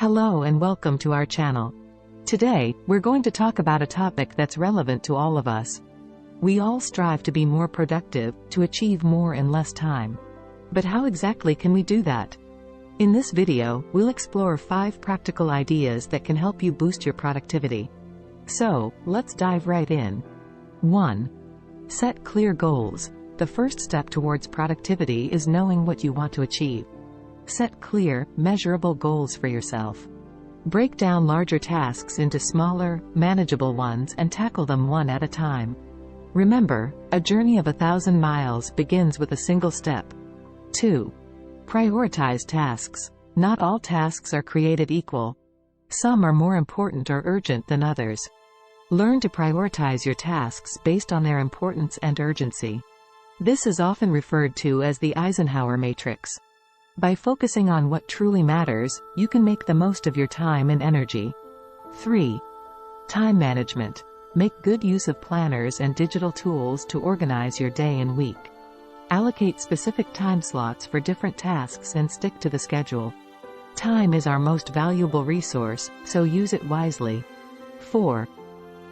Hello and welcome to our channel. Today, we're going to talk about a topic that's relevant to all of us. We all strive to be more productive, to achieve more in less time. But how exactly can we do that? In this video, we'll explore 5 practical ideas that can help you boost your productivity. So, let's dive right in. 1. Set clear goals. The first step towards productivity is knowing what you want to achieve. Set clear, measurable goals for yourself. Break down larger tasks into smaller, manageable ones and tackle them one at a time. Remember, a journey of 1,000 miles begins with a single step. 2. Prioritize tasks. Not all tasks are created equal. Some are more important or urgent than others. Learn to prioritize your tasks based on their importance and urgency. This is often referred to as the Eisenhower matrix. By focusing on what truly matters, you can make the most of your time and energy. 3. Time management. Make good use of planners and digital tools to organize your day and week. Allocate specific time slots for different tasks and stick to the schedule. Time is our most valuable resource, so use it wisely. 4.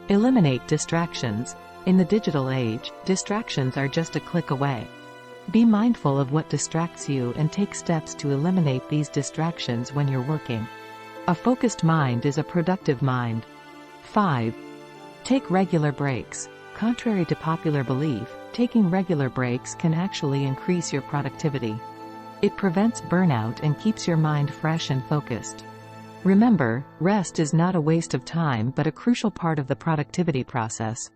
Eliminate distractions. In the digital age, distractions are just a click away. Be mindful of what distracts you and take steps to eliminate these distractions when you're working. A focused mind is a productive mind. 5. Take regular breaks. Contrary to popular belief, taking regular breaks can actually increase your productivity. It prevents burnout and keeps your mind fresh and focused. Remember, rest is not a waste of time but a crucial part of the productivity process.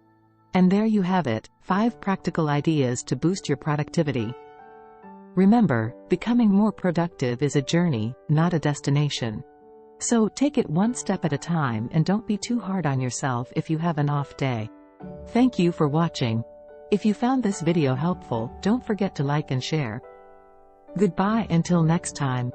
And there you have it, 5 practical ideas to boost your productivity. Remember, becoming more productive is a journey, not a destination. So take it one step at a time and don't be too hard on yourself if you have an off day. Thank you for watching. If you found this video helpful, don't forget to like and share. Goodbye until next time.